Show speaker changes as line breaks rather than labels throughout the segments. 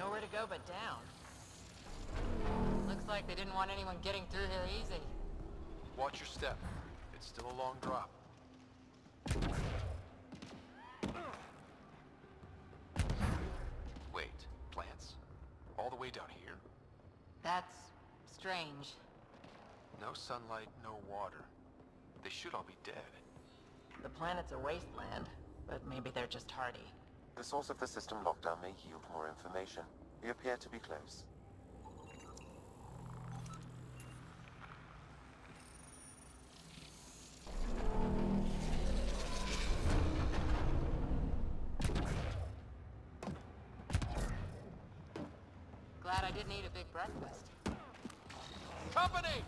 Nowhere to go but down. Looks like they didn't want anyone getting through here easy.
Watch your step. It's still a long drop. Wait, plants? All the way down here?
That's strange.
No sunlight, no water. They should all be dead.
The planet's a wasteland, but maybe they're just hardy.
The source of the system lockdown may yield more information. We appear to be close.
Glad I didn't eat a big breakfast.
Company!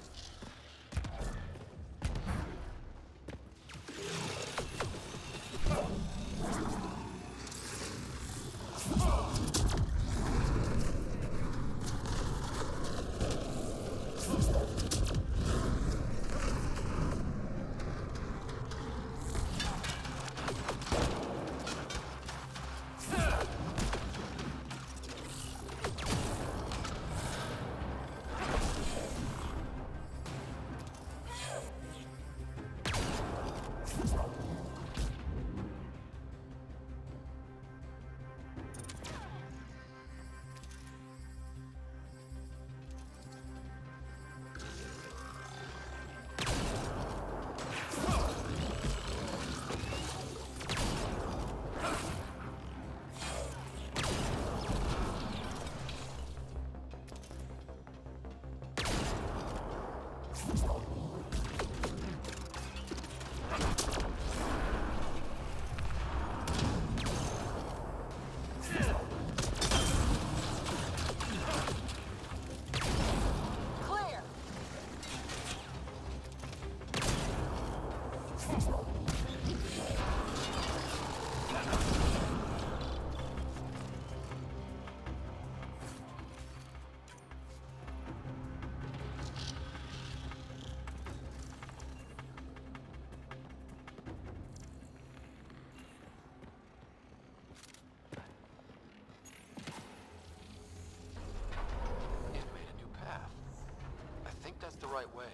Right way.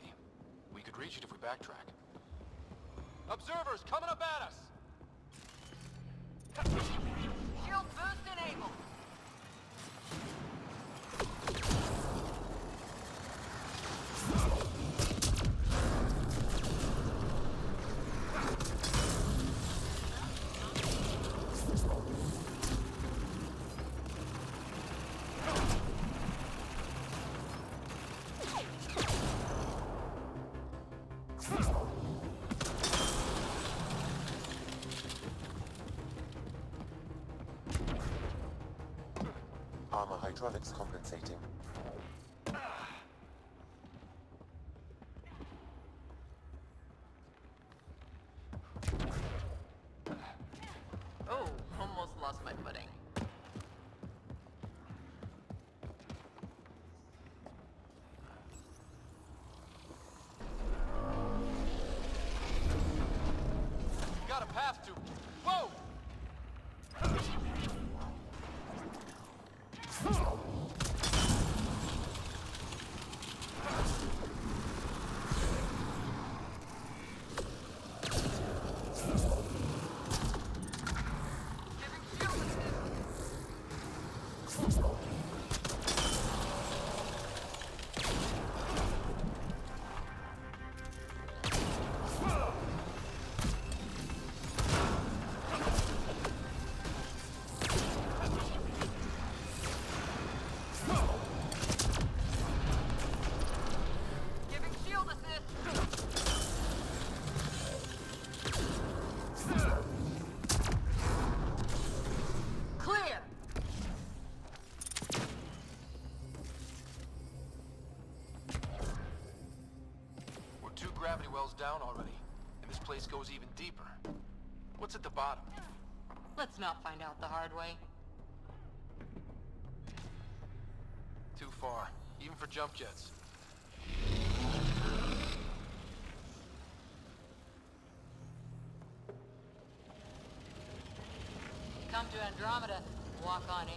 We could reach it if we backtrack. Observers coming up at us!
Shield boost enabled!
Armor hydraulics compensating.
Oh, almost lost my footing.
Got a path to... Whoa! Gravity well's down already, and this place goes even deeper. What's at the bottom?
Let's not find out the hard way.
Too far, even for jump jets.
Come to Andromeda, walk on air.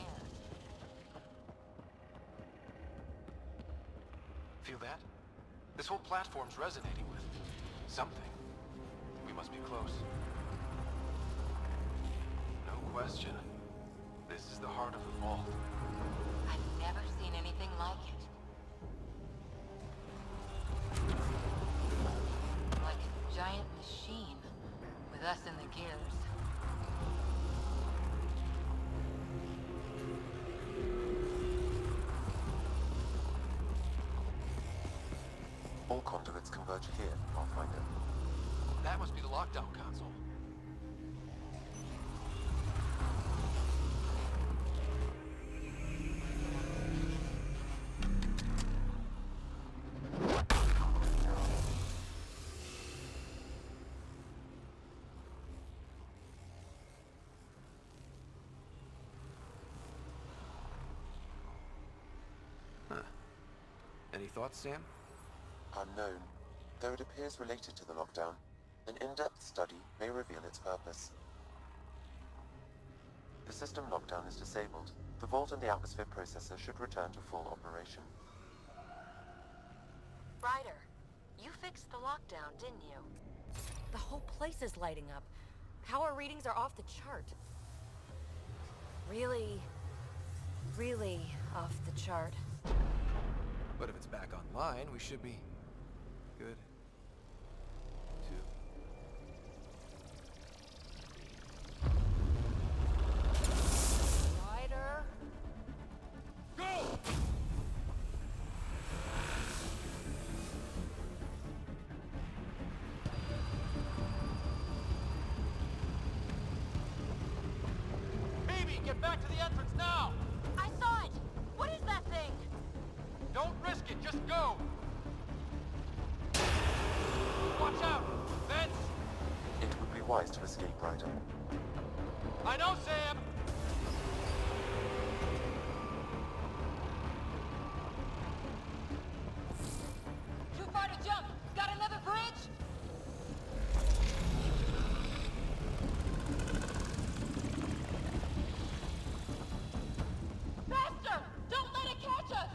Feel that? This whole platform's resonating with something. We must be close. No question. This is the heart of the vault.
I've never seen anything like it. Like a giant machine, with us in the gears.
All conduits converge here, Pathfinder.
That must be the lockdown console. Huh. Any thoughts, Sam?
Unknown, though it appears related to the lockdown. An in-depth study may reveal its purpose. The system lockdown is disabled. The vault and the atmosphere processor should return to full operation.
Ryder, you fixed the lockdown, didn't you? The whole place is lighting up. Power readings are off the chart. Really, really off the chart.
But if it's back online, we should be good too.
Ryder?
Go! Baby, get back to the entrance now!
I saw it! What is that thing?
Don't risk it, just go! Watch out! Vents!
It would be wise to escape, Ryder.
I know, Sam!
Too far to jump! Got another bridge? Faster! Don't let it catch us!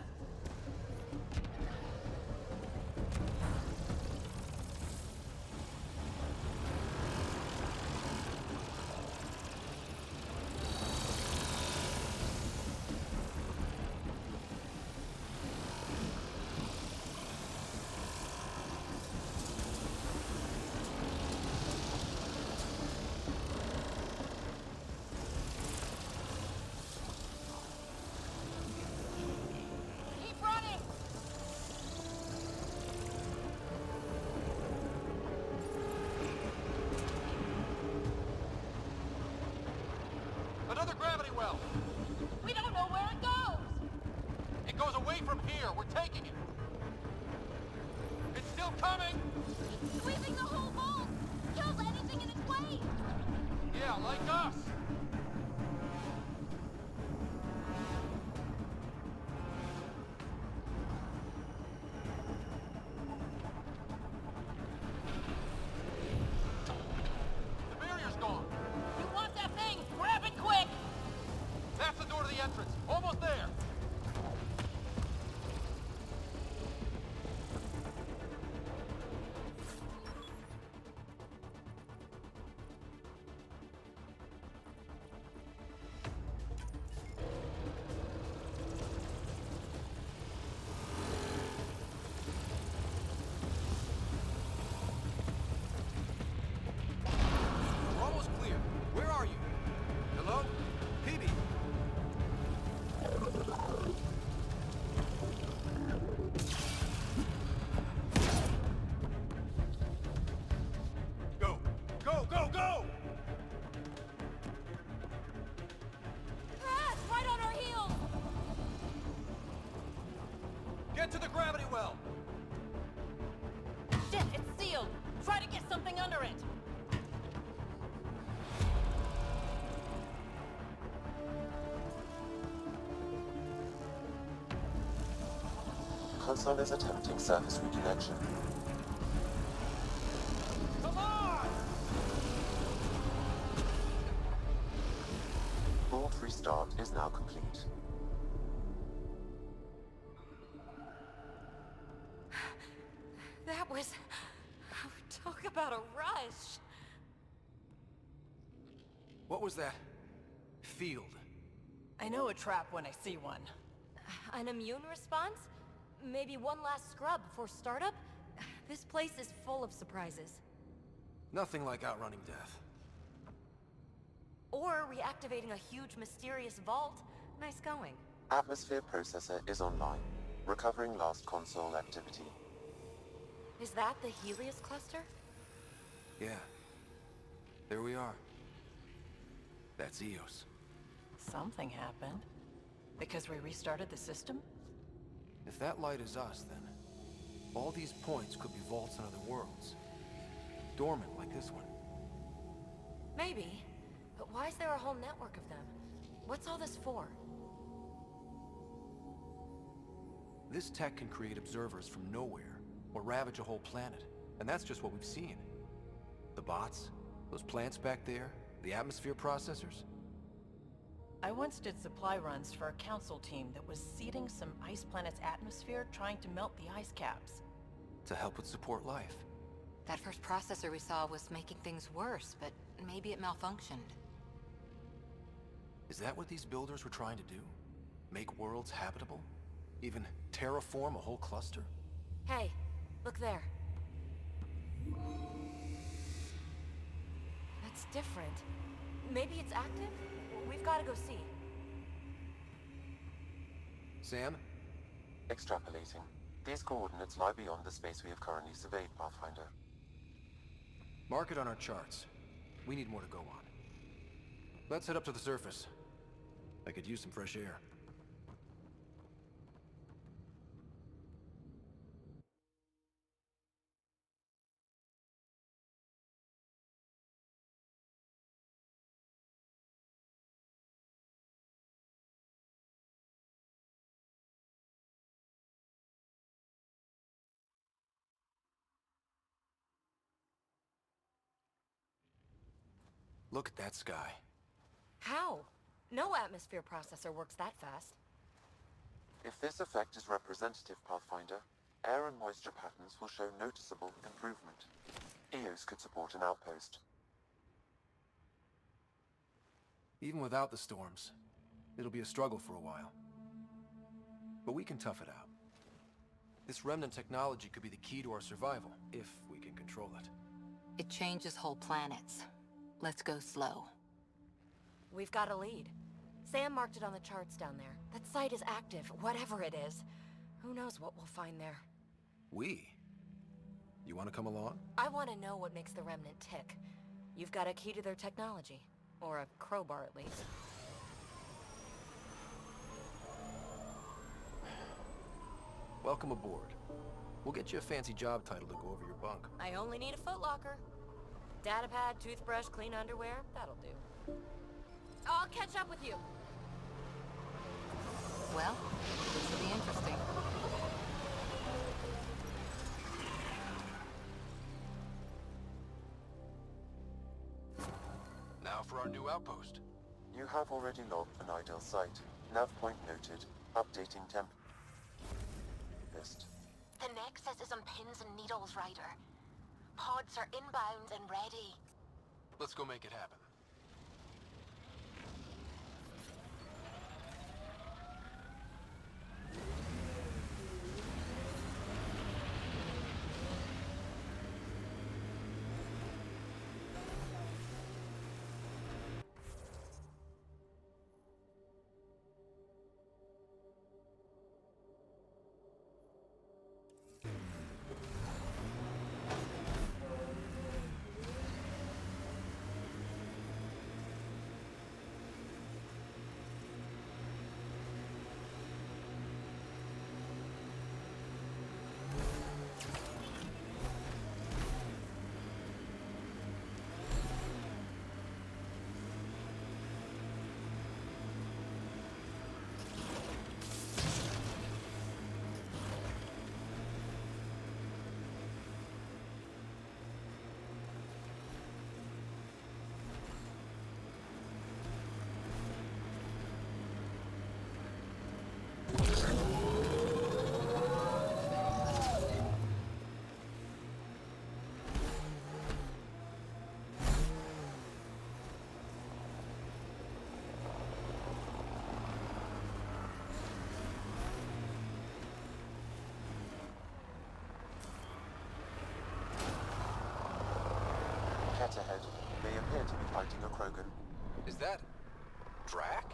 Keep running!
Another gravity well!
We don't know where it goes!
It goes away from here! We're taking it! It's still coming!
Sweeping the whole vault! Kills anything in its way!
Yeah, like us! The barrier's gone!
You want that thing? Grab it quick!
That's the door to the entrance! Almost there! We're almost clear. Where are you? Hello? PB? Go! Go, go, go!
Ah, it's right on our heels!
Get to the gravity well!
Shit, it's sealed! Try to get something under it!
Console is attempting surface reconnection.
Come on!
Vault restart is now complete.
was... Talk about a rush.
What was that? Field.
I know a trap when I see one.
An immune response? Maybe one last scrub before startup? This place is full of surprises.
Nothing like outrunning death.
Or reactivating a huge mysterious vault. Nice going.
Atmosphere processor is online, recovering last console activity.
Is that the Helios cluster?
Yeah. There we are. That's Eos.
Something happened. Because we restarted the system?
If that light is us, then all these points could be vaults in other worlds. Dormant like this one.
Maybe. But why is there a whole network of them? What's all this for?
This tech can create observers from nowhere, or ravage a whole planet. And that's just what we've seen. The bots, those plants back there, the atmosphere processors.
I once did supply runs for a council team that was seeding some ice planet's atmosphere, trying to melt the ice caps.
To help with support life.
That first processor we saw was making things worse, but maybe it malfunctioned.
Is that what these builders were trying to do? Make worlds habitable? Even terraform a whole cluster?
Hey, look there. That's different. Maybe it's active? We've got to go see.
Sam?
Extrapolating. These coordinates lie beyond the space we have currently surveyed, Pathfinder.
Mark it on our charts. We need more to go on. Let's head up to the surface. I could use some fresh air. Look at that sky.
How? No atmosphere processor works that fast.
If this effect is representative, Pathfinder, air and moisture patterns will show noticeable improvement. Eos could support an outpost.
Even without the storms, it'll be a struggle for a while. But we can tough it out. This remnant technology could be the key to our survival, if we can control it.
It changes whole planets. Let's go slow.
We've got a lead. Sam marked it on the charts down there. That site is active, whatever it is. Who knows what we'll find there.
We? You want to come along?
I want to know what makes the Remnant tick. You've got a key to their technology. Or a crowbar, at least.
Welcome aboard. We'll get you a fancy job title to go over your bunk.
I only need a footlocker. Datapad, toothbrush, clean underwear, that'll do. I'll catch up with you.
Well, this will be interesting.
Now for our new outpost.
You have already logged an ideal site. Nav point noted. Updating temp. List.
The Nexus is on pins and needles, Ryder. Pods are inbound and ready.
Let's go make it happen.
ahead. They appear to be fighting a Krogan.
Is that... Drac?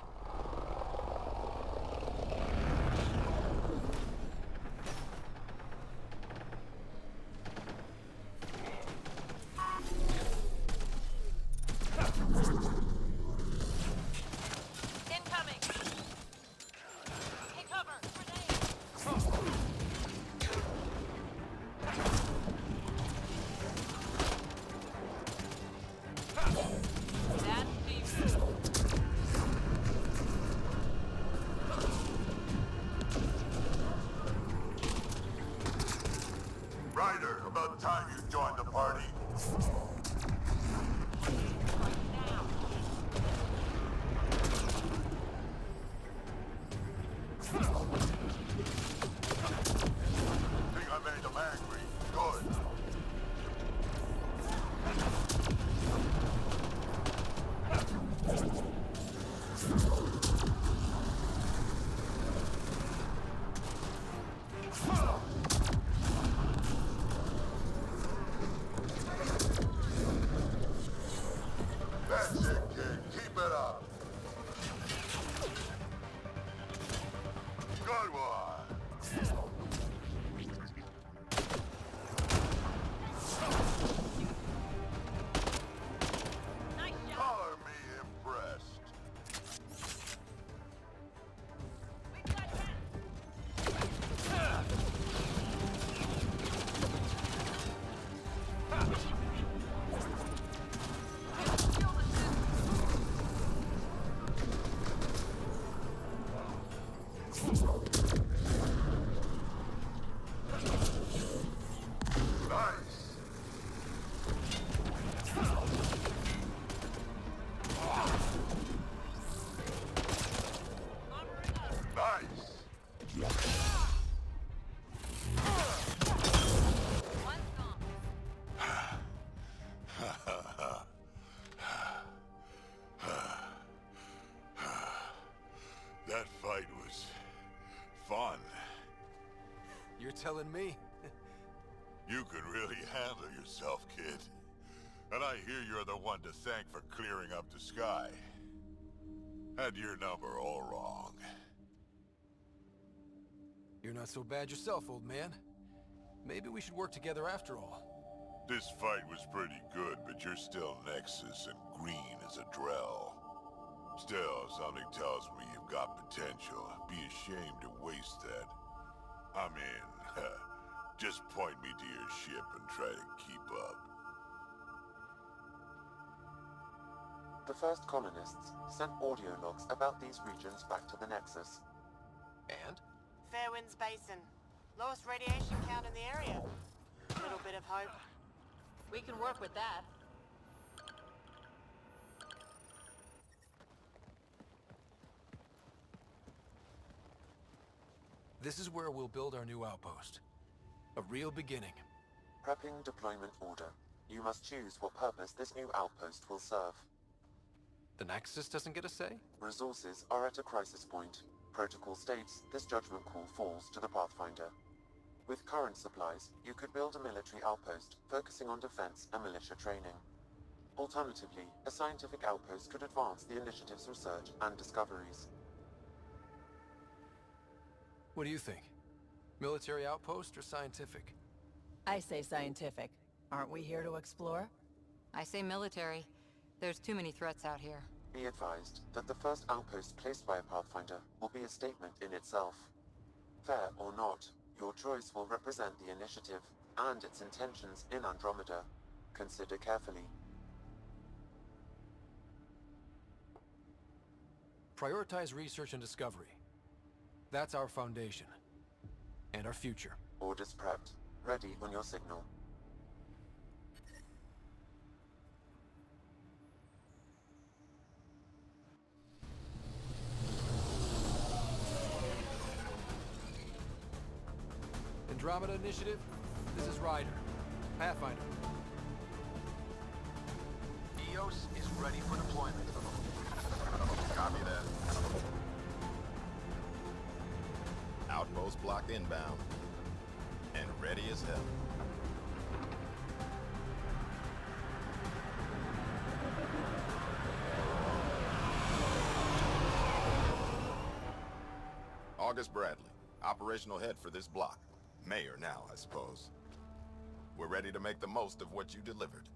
Incoming! Take cover! Grenade!
That's deep.
Ryder, about time you joined the party. Think I made them angry. Good. That's it, kid. Keep it up. Good one. Color me impressed. Nice. Nice.
One gone.
That fight was fun.
You're telling me?
You can really handle yourself, kid. And I hear you're the one to thank for clearing up the sky. Had your number all wrong.
You're not so bad yourself, old man. Maybe we should work together after all.
This fight was pretty good, but you're still Nexus and green as a Drell. Still, something tells me you've got potential. Be ashamed to waste that. I mean, just point me to your ship and try to keep up.
The first colonists sent audio logs about these regions back to the Nexus.
And?
Fairwinds Basin. Lowest radiation count in the area. Little bit of hope.
We can work with that.
This is where we'll build our new outpost. A real beginning.
Prepping deployment order. You must choose what purpose this new outpost will serve.
The Nexus doesn't get a say?
Resources are at a crisis point. Protocol states this judgment call falls to the Pathfinder. With current supplies, you could build a military outpost, focusing on defense and militia training. Alternatively, a scientific outpost could advance the initiative's research and discoveries.
What do you think? Military outpost or scientific?
I say scientific. Aren't we here to explore?
I say military. There's too many threats out here.
Be advised that the first outpost placed by a Pathfinder will be a statement in itself. Fair or not, your choice will represent the initiative and its intentions in Andromeda. Consider carefully.
Prioritize research and discovery. That's our foundation. And our future.
Orders prepped. Ready on your signal.
Andromeda Initiative, this is Ryder. Pathfinder. EOS is ready for deployment.
Copy that. Outpost blocked inbound. And ready as hell. August Bradley, operational head for this block. Mayor now, I suppose. We're ready to make the most of what you delivered.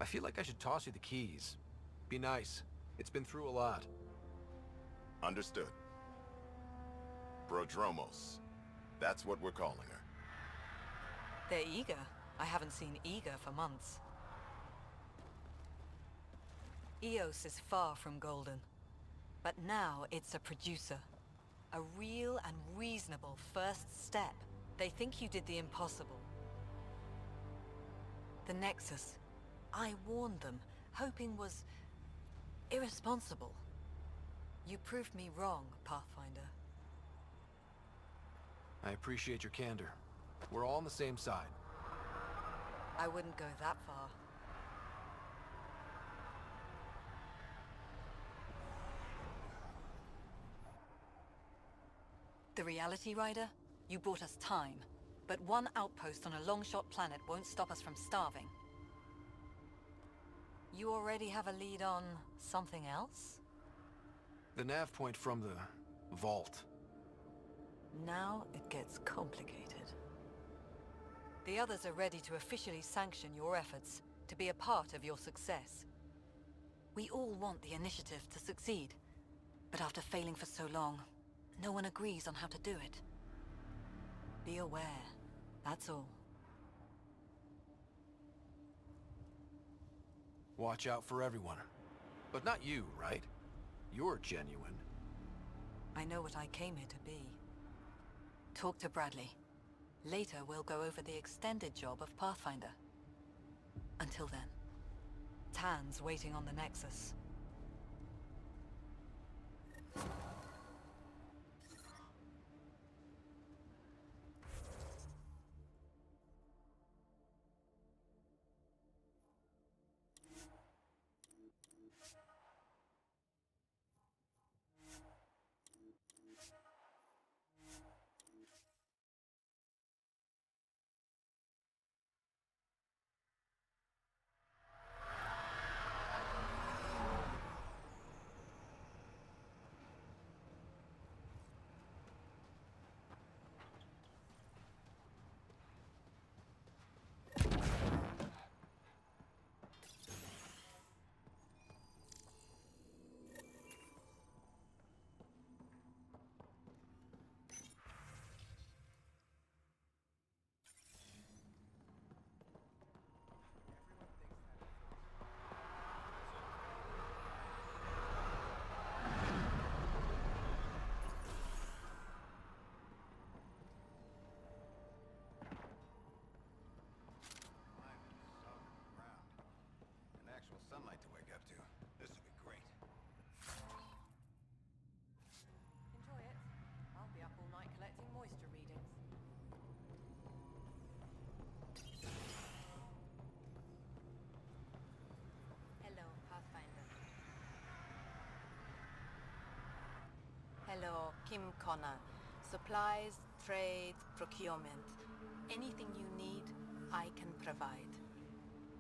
I feel like I should toss you the keys. Be nice. It's been through a lot.
Understood. Prodromos. That's what we're calling her.
They're eager. I haven't seen eager for months. Eos is far from golden. But now it's a producer. A real and reasonable first step. They think you did the impossible. The Nexus. I warned them, hoping was irresponsible. You proved me wrong, Pathfinder.
I appreciate your candor. We're all on the same side.
I wouldn't go that far. The Reality Rider? You bought us time. But one outpost on a long-shot planet won't stop us from starving. You already have a lead on something else?
The nav point from the vault.
Now it gets complicated. The others are ready to officially sanction your efforts, to be a part of your success. We all want the initiative to succeed, but after failing for so long, no one agrees on how to do it. Be aware, that's all.
Watch out for everyone. But not you, right? You're genuine.
I know what I came here to be. Talk to Bradley. Later, we'll go over the extended job of Pathfinder. Until then, Tan's waiting on the Nexus.
Sunlight to wake up to. This would be great.
Enjoy it. I'll be up all night collecting moisture readings.
Hello, Pathfinder. Hello, Kim Connor. Supplies, trade, procurement. Anything you need, I can provide.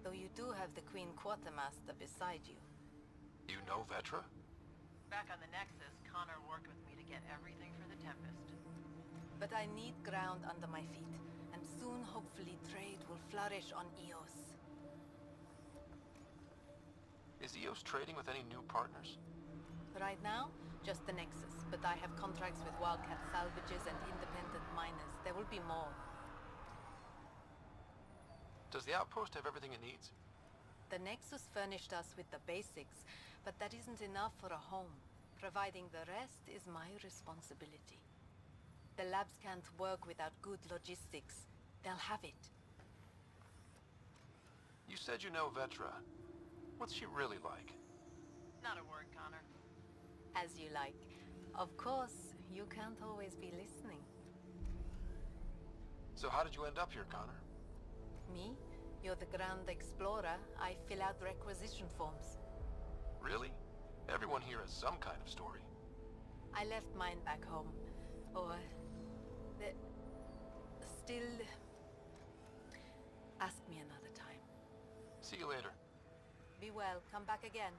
Though you do have the Queen Quartermaster beside you.
You know Vetra?
Back on the Nexus, Connor worked with me to get everything for the Tempest.
But I need ground under my feet, and soon hopefully trade will flourish on Eos.
Is Eos trading with any new partners?
Right now, just the Nexus, but I have contracts with Wildcat salvages and independent miners. There will be more.
Does the outpost have everything it needs?
The Nexus furnished us with the basics, but that isn't enough for a home. Providing the rest is my responsibility. The labs can't work without good logistics. They'll have it.
You said you know Vetra. What's she really like?
Not a word, Connor.
As you like. Of course, you can't always be listening.
So how did you end up here, Connor?
Me? You're the Grand Explorer. I fill out requisition forms.
Really? Everyone here has some kind of story.
I left mine back home. Or... Still... Ask me another time.
See you later.
Be well. Come back again.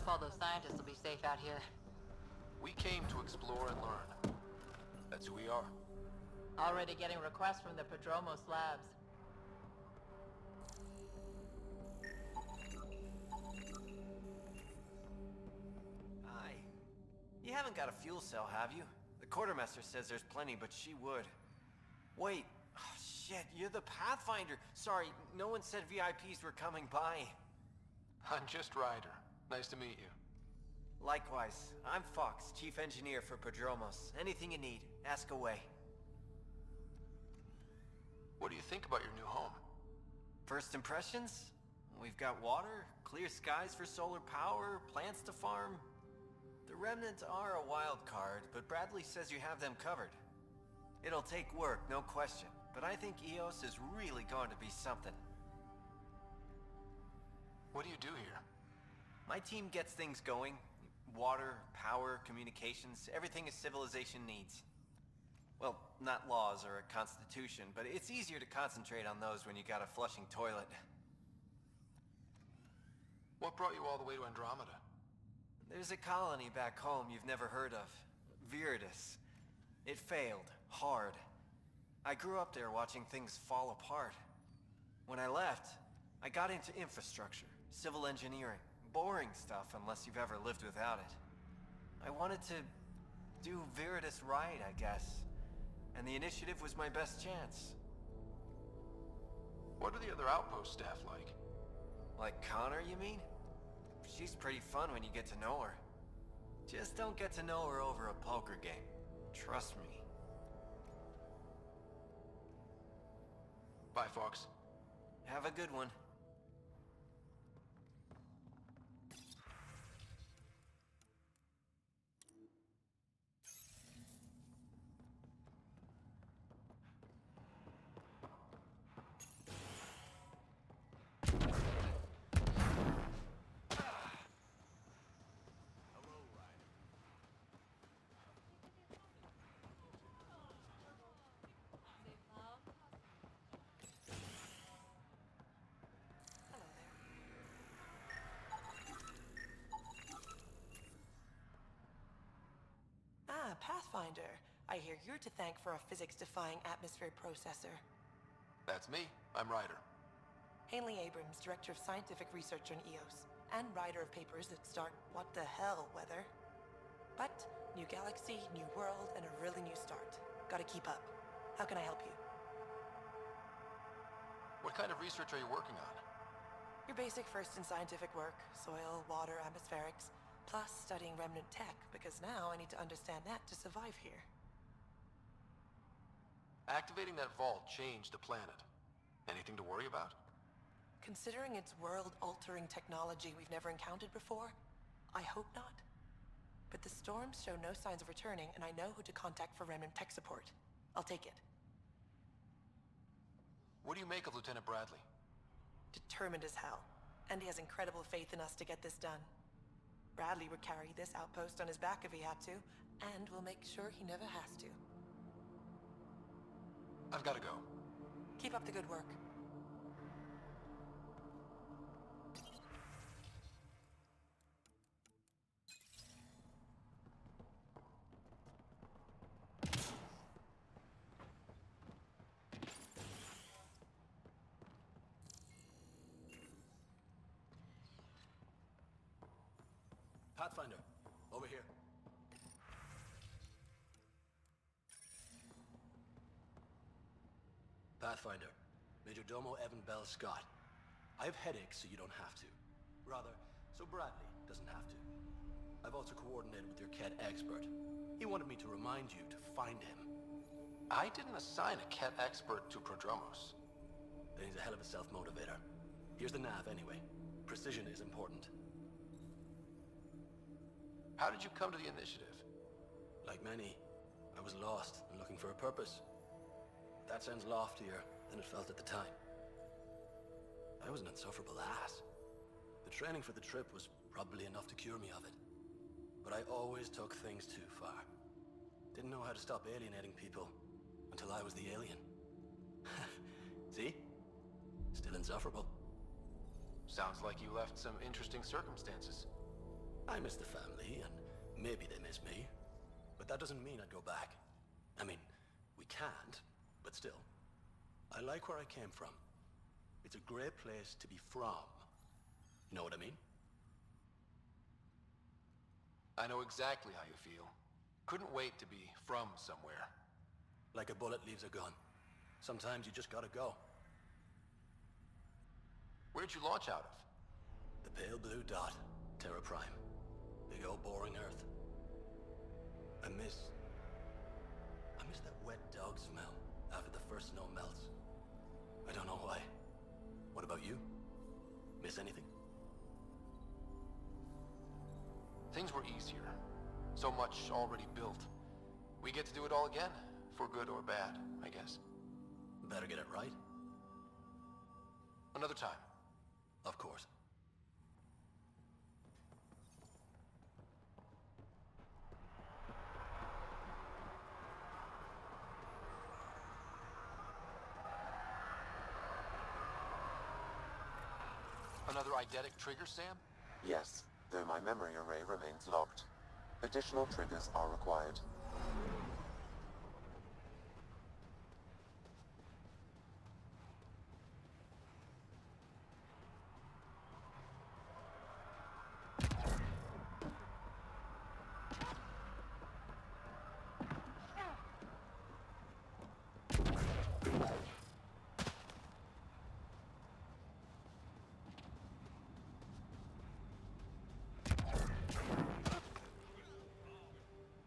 hope all those scientists will be safe out here.
We came to explore and learn. That's who we are.
Already getting requests from the Prodromos labs.
Hi. You haven't got a fuel cell, have you? The quartermaster says there's plenty, but she would. Wait. Oh, shit, you're the Pathfinder. Sorry, no one said VIPs were coming by.
I'm just Ryder. Nice to meet you.
Likewise. I'm Fox, Chief Engineer for Prodromos. Anything you need, ask away.
What do you think about your new home?
First impressions? We've got water, clear skies for solar power, plants to farm. The Remnants are a wild card, but Bradley says you have them covered. It'll take work, no question, but I think EOS is really going to be something.
What do you do here?
My team gets things going. Water, power, communications, everything a civilization needs. Well, not laws or a constitution, but it's easier to concentrate on those when you got a flushing toilet.
What brought you all the way to Andromeda?
There's a colony back home you've never heard of. Viridis. It failed. Hard. I grew up there watching things fall apart. When I left, I got into infrastructure, civil engineering. Boring stuff unless you've ever lived without it. I wanted to do Viridis right, I guess. And the initiative was my best chance.
What are the other outpost staff like?
Like Connor, you mean? She's pretty fun when you get to know her. Just don't get to know her over a poker game. Trust me.
Bye, Fox.
Have a good one.
Pathfinder. I hear you're to thank for a physics-defying atmosphere processor.
That's me. I'm Ryder.
Hanley Abrams, Director of Scientific Research on EOS, and writer of papers that start what the hell weather. But, new galaxy, new world, and a really new start. Gotta keep up. How can I help you?
What kind of research are you working on?
Your basic first in scientific work, soil, water, atmospherics, plus studying remnant tech, because now I need to understand that to survive here.
Activating that vault changed the planet. Anything to worry about?
Considering it's world-altering technology we've never encountered before, I hope not. But the storms show no signs of returning, and I know who to contact for remnant tech support. I'll take it.
What do you make of Lieutenant Bradley?
Determined as hell. And he has incredible faith in us to get this done. Bradley would carry this outpost on his back if he had to, and we'll make sure he never has to.
I've got to go.
Keep up the good work.
Pathfinder, over here.
Pathfinder, Major Domo Evan Bell Scott. I have headaches so you don't have to. Rather, so Bradley doesn't have to. I've also coordinated with your Ket expert. He wanted me to remind you to find him.
I didn't assign a Ket expert to Prodromos.
Then he's a hell of a self-motivator. Here's the nav anyway. Precision is important.
How did you come to the initiative?
Like many, I was lost and looking for a purpose. That sounds loftier than it felt at the time. I was an insufferable ass. The training for the trip was probably enough to cure me of it. But I always took things too far. Didn't know how to stop alienating people until I was the alien. See? Still insufferable.
Sounds like you left some interesting circumstances.
I miss the family, and maybe they miss me. But that doesn't mean I'd go back. I mean, we can't, but still. I like where I came from. It's a great place to be from. You know what I mean?
I know exactly how you feel. Couldn't wait to be from somewhere.
Like a bullet leaves a gun. Sometimes you just gotta go.
Where'd you launch out of?
The pale blue dot, Terra Prime. Big old boring Earth. I miss that wet dog smell after the first snow melts. I don't know why. What about you? Miss anything?
Things were easier. So much already built. We get to do it all again, for good or bad, I guess.
Better get it right.
Another time.
Of course.
Another eidetic trigger, Sam?
Yes, though my memory array remains locked. Additional triggers are required.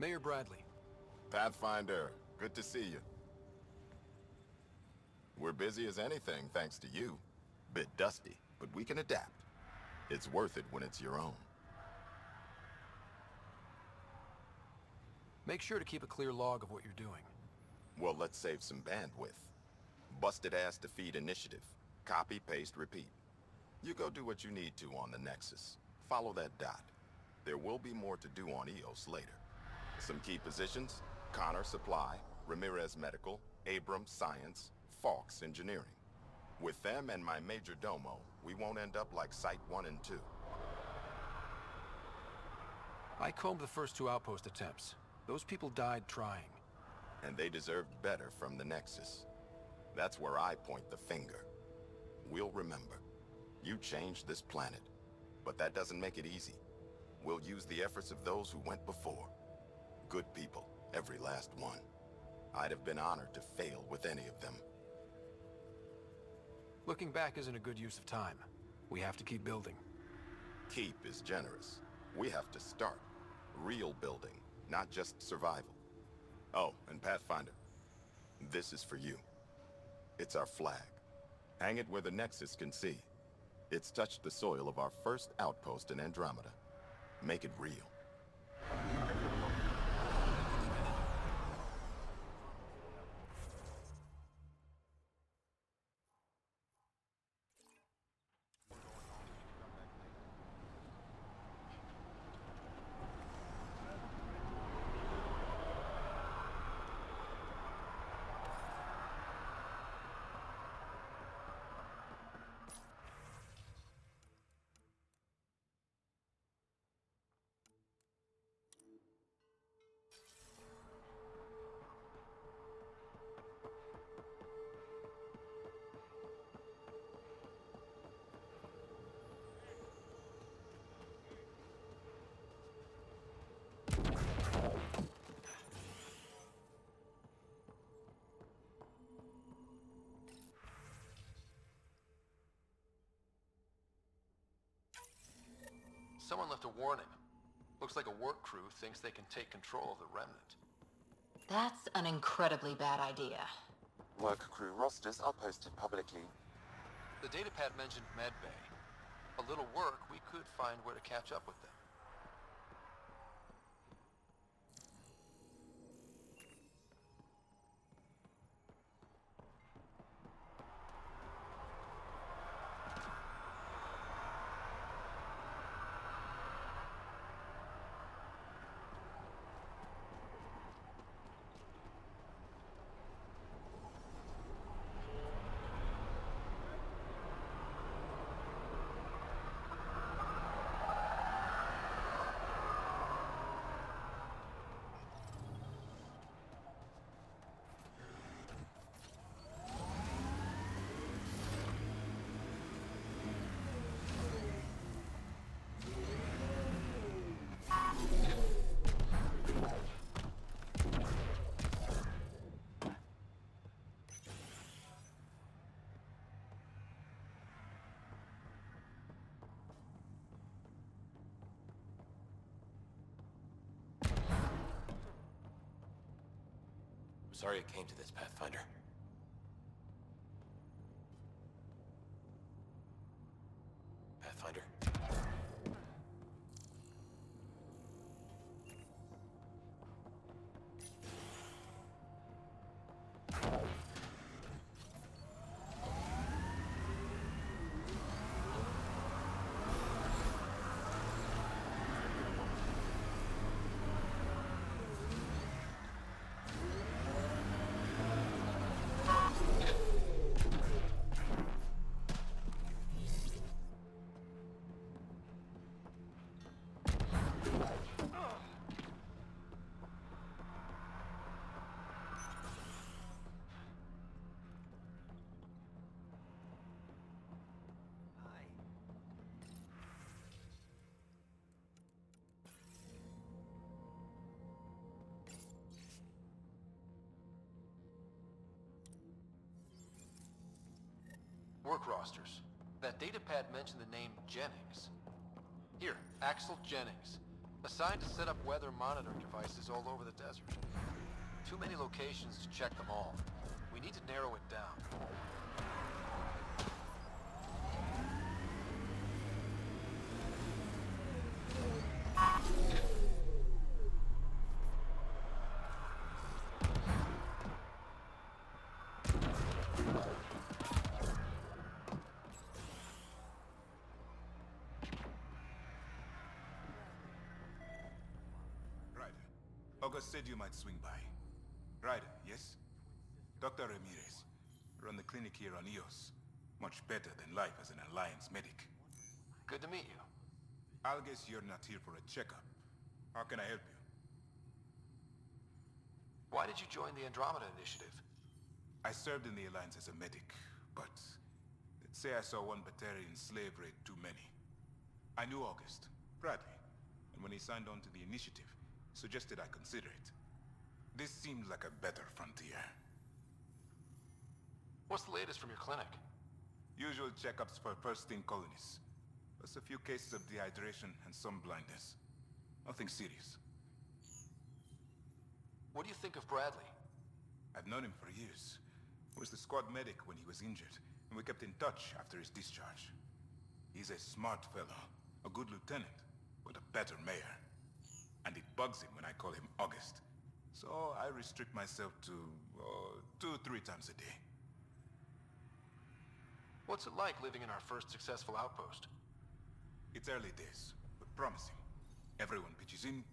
Mayor Bradley.
Pathfinder, good to see you. We're busy as anything, thanks to you. Bit dusty, but we can adapt. It's worth it when it's your own.
Make sure to keep a clear log of what you're doing.
Well, let's save some bandwidth. Busted ass defeat initiative. Copy, paste, repeat. You go do what you need to on the Nexus. Follow that dot. There will be more to do on EOS later. Some key positions: Connor Supply, Ramirez Medical, Abrams Science, Fawkes Engineering. With them and my major domo, we won't end up like Site 1 and 2.
I combed the first 2 outpost attempts. Those people died trying.
And they deserved better from the Nexus. That's where I point the finger. We'll remember. You changed this planet. But that doesn't make it easy. We'll use the efforts of those who went before. Good people, every last one. I'd have been honored to fail with any of them.
Looking back isn't a good use of time. We have to keep building.
Keep is generous. We have to start. Real building, not just survival. Oh, and Pathfinder, this is for you. It's our flag. Hang it where the Nexus can see. It's touched the soil of our first outpost in Andromeda. Make it real.
Someone left a warning. Looks like a work crew thinks they can take control of the remnant.
That's an incredibly bad idea.
Work crew rosters are posted publicly.
The datapad mentioned medbay. A little work, we could find where to catch up with them.
sorry it came to this, Pathfinder. Pathfinder.
Work rosters. That datapad mentioned the name Jennings. Here, Axel Jennings. Assigned to set up weather monitoring devices all over the desert. Too many locations to check them all. We need to narrow it down.
August said you might swing by. Ryder, yes? Dr. Ramirez. Run the clinic here on Eos. Much better than life as an Alliance medic.
Good to meet you.
I'll guess you're not here for a checkup. How can I help you?
Why did you join the Andromeda Initiative?
I served in the Alliance as a medic, but let's say I saw one Batarian slave raid too many. I knew August, Bradley, and when he signed on to the initiative, suggested I consider it. This seemed like a better frontier.
What's the latest from your clinic?
Usual checkups for first-in colonists. Plus a few cases of dehydration and some blindness. Nothing serious.
What do you think of Bradley?
I've known him for years. I was the squad medic when he was injured, and we kept in touch after his discharge. He's a smart fellow, a good lieutenant, but a better mayor. And it bugs him when I call him August. So I restrict myself to 2-3 times a day.
What's it like living in our first successful outpost?
It's early days, but promising. Everyone pitches in,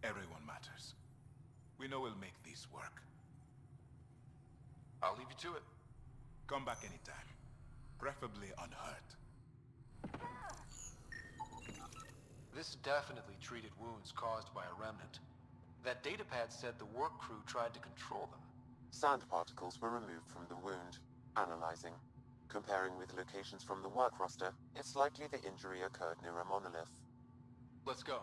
everyone matters. We know we'll make this work.
I'll leave you to it.
Come back anytime. Preferably unhurt.
This definitely treated wounds caused by a remnant. That datapad said the work crew tried to control them.
Sand particles were removed from the wound. Analyzing. Comparing with locations from the work roster, it's likely the injury occurred near a monolith.
Let's go.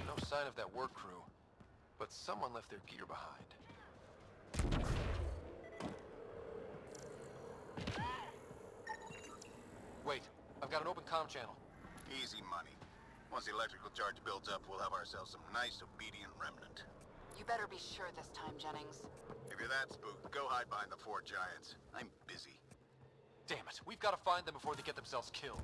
No sign of that work crew, but someone left their gear behind. comm channel.
Easy money. Once the electrical charge builds up, we'll have ourselves some nice, obedient remnant.
You better be sure this time, Jennings.
If you're that spooked, go hide behind the four giants. I'm busy.
Damn it, we've got to find them before they get themselves killed.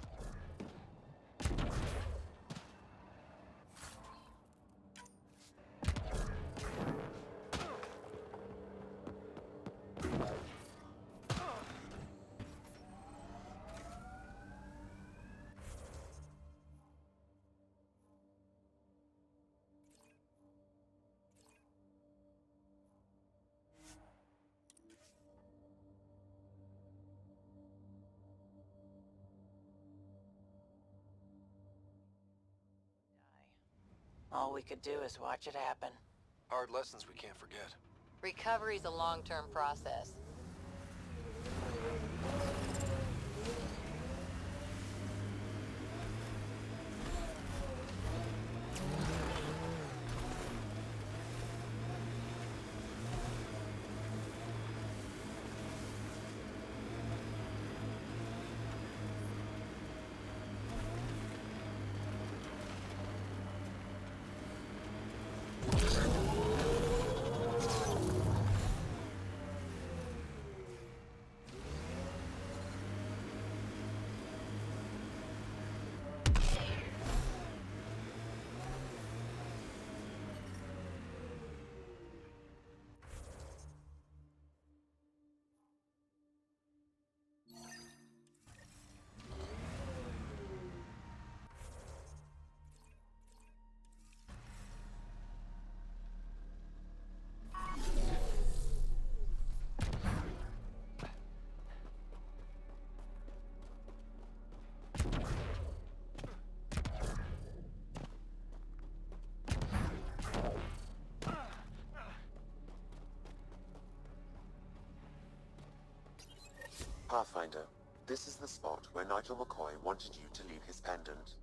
All we could do is watch it happen.
Hard lessons we can't forget.
Recovery's a long-term process.
Pathfinder, this is the spot where Nigel McCoy wanted you to leave his pendant.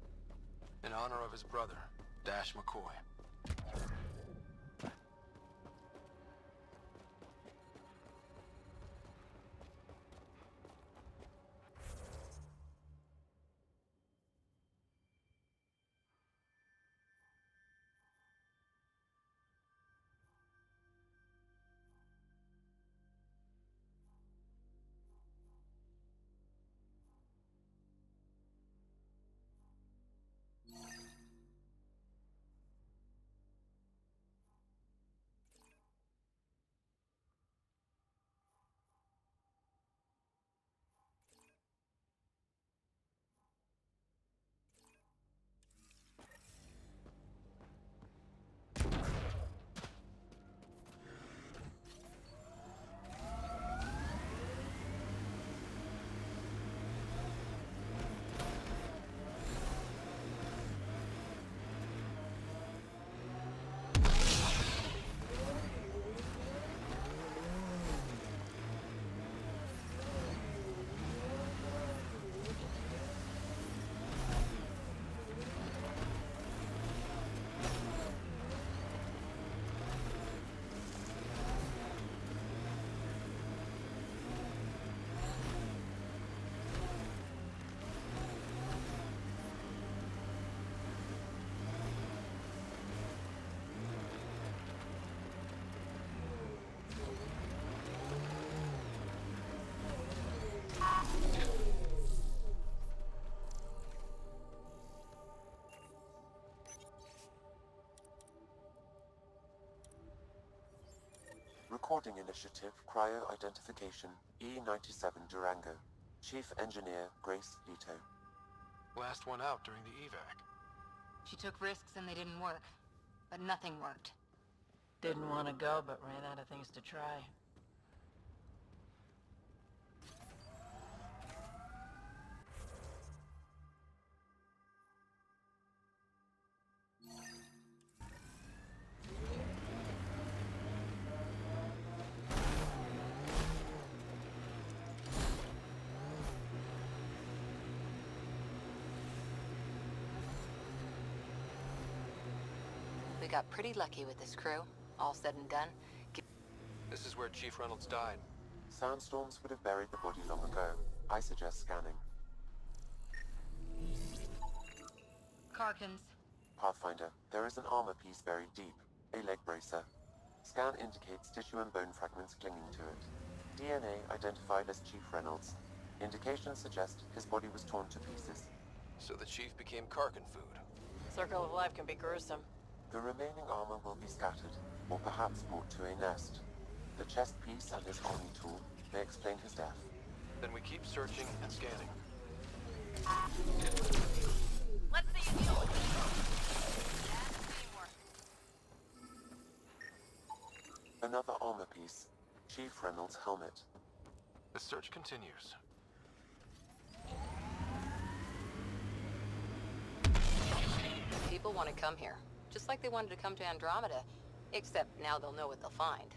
In honor of his brother, Dash McCoy.
Recording Initiative Cryo-Identification E-97 Durango. Chief Engineer Grace Leto.
Last one out during the evac.
She took risks and they didn't work. But nothing worked.
Didn't want to go, but ran out of things to try.
We got pretty lucky with this crew. All said and done.
This is where Chief Reynolds died.
Sandstorms would have buried the body long ago. I suggest scanning.
Karkins.
Pathfinder, there is an armor piece buried deep, a leg bracer. Scan indicates tissue and bone fragments clinging to it. DNA identified as Chief Reynolds. Indications suggest his body was torn to pieces.
So the chief became Karkin food.
Circle of life can be gruesome.
The remaining armor will be scattered, or perhaps brought to a nest. The chest piece and his Omni tool may explain his death.
Then we keep searching and scanning.
Let's see you. That's teamwork.
Another armor piece. Chief Reynolds' helmet.
The search continues.
People want to come here, just like they wanted to come to Andromeda. Except now they'll know what they'll find.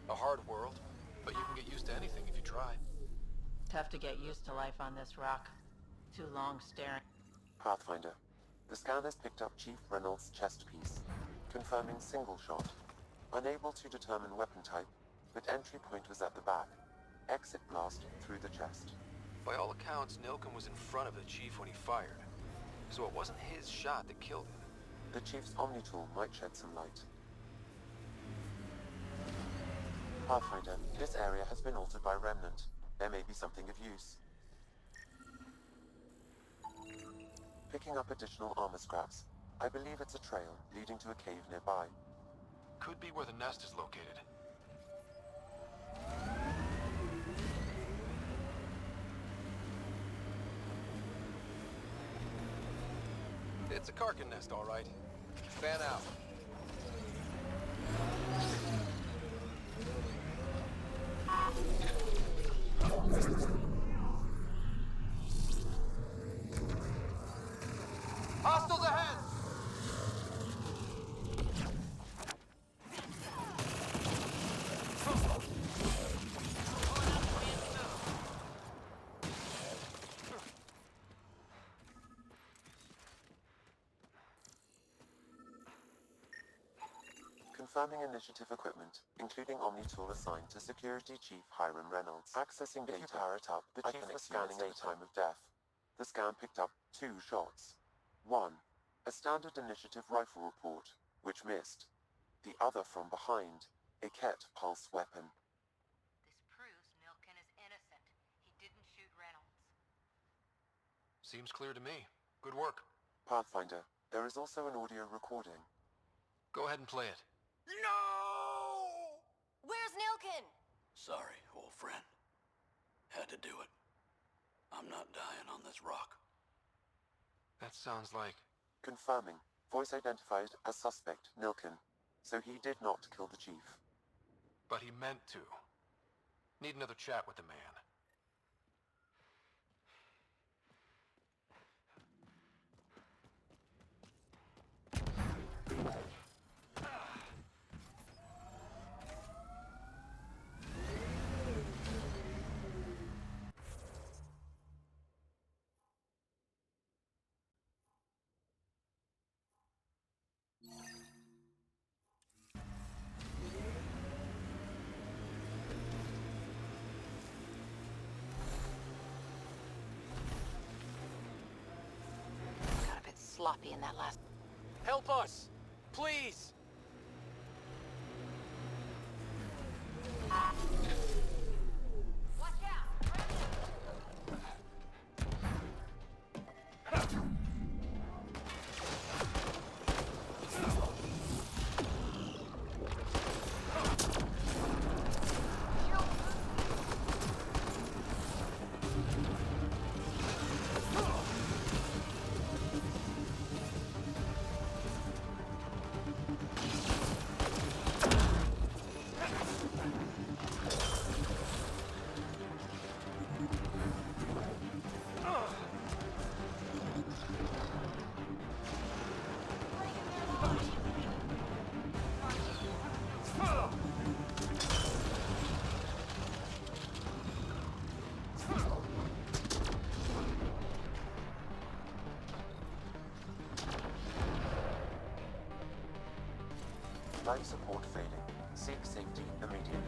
A hard world, but you can get used to anything if you try.
Tough to get used to life on this rock. Too long staring.
Pathfinder. The scanners picked up Chief Reynolds' chest piece, confirming single shot. Unable to determine weapon type, but entry point was at the back. Exit blast through the chest.
By all accounts, Nilken was in front of the chief when he fired. So it wasn't his shot that killed him.
The Chief's Omni tool might shed some light. Pathfinder, this area has been altered by Remnant. There may be something of use. Picking up additional armor scraps. I believe it's a trail leading to a cave nearby.
Could be where the nest is located. It's a Karkin nest, all right. Fan out. Hostiles ahead!
Confirming initiative equipment, including Omni tool assigned to Security Chief Hiram Reynolds. Accessing data. If you power it up, the Chief was scanning at the time of death. The scan picked up 2 shots. One, a standard initiative rifle report, which missed. The other from behind, a Ket pulse weapon.
This proves Nilken is innocent. He didn't shoot Reynolds.
Seems clear to me. Good work.
Pathfinder, there is also an audio recording.
Go ahead and play it.
No! Where's Nilken?
Sorry, old friend. Had to do it. I'm not dying on this rock.
That sounds like...
Confirming. Voice identified as suspect, Nilken. So he did not kill the Chief.
But he meant to. Need another chat with the man.
Got a bit sloppy in that last...
Help us! Please!
Watch out!
Life support failing. Seek safety immediately.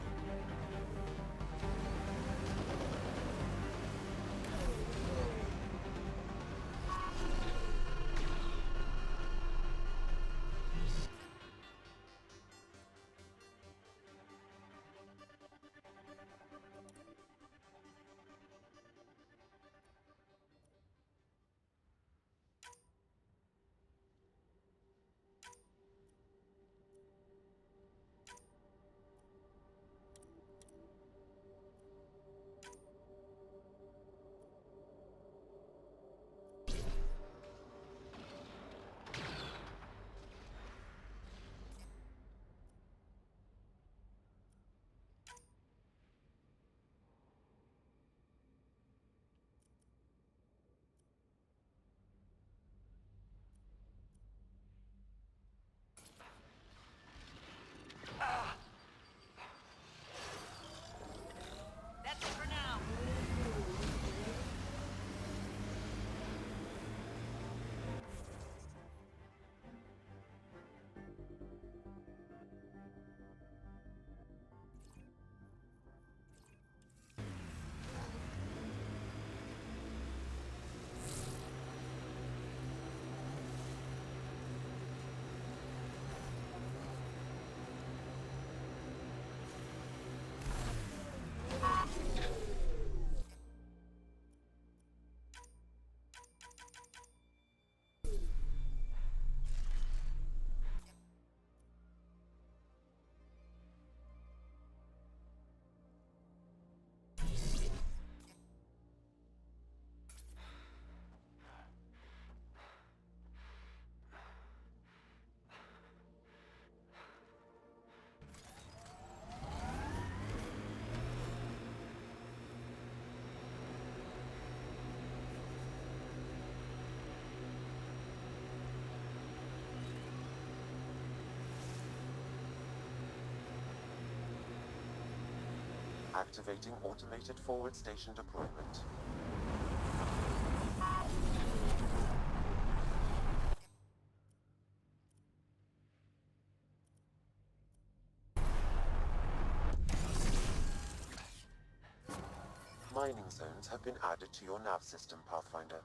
Activating automated forward station deployment. Mining zones have been added to your nav system, Pathfinder.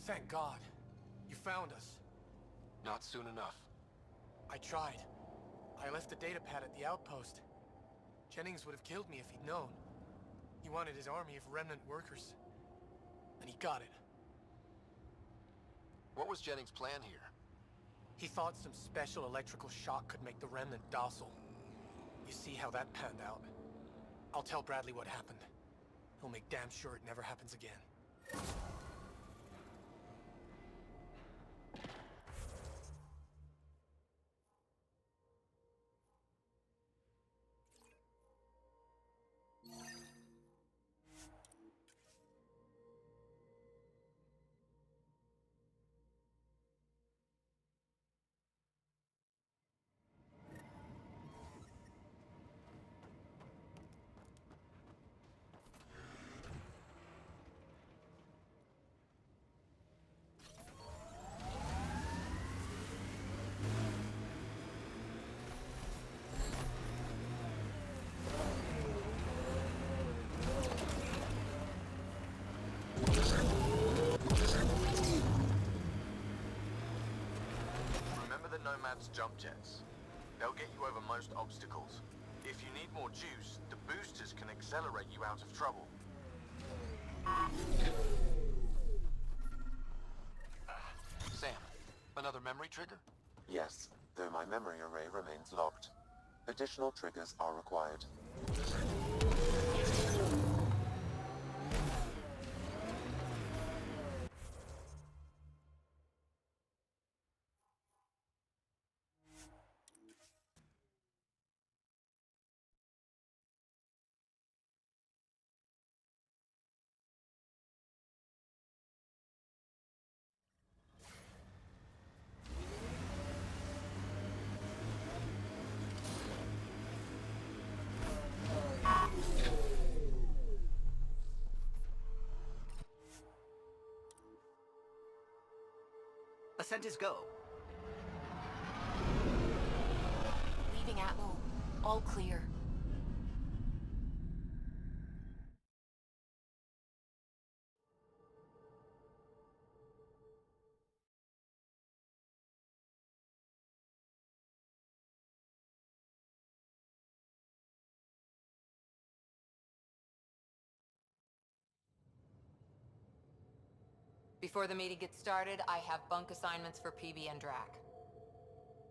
Thank God. You found us.
Not soon enough.
I tried. I left the data pad at the outpost. Jennings would have killed me if he'd known. He wanted his army of remnant workers. And he got it.
What was Jennings' plan here?
He thought some special electrical shock could make the remnant docile. You see how that panned out. I'll tell Bradley what happened. He'll make damn sure it never happens again.
Nomad's jump jets. They'll get you over most obstacles. If you need more juice, the boosters can accelerate you out of trouble.
Sam, another memory trigger?
Yes, though my memory array remains locked. Additional triggers are required.
Ascent is go.
Leaving Atmo. All clear.
Before the meeting gets started, I have bunk assignments for PB and Drac.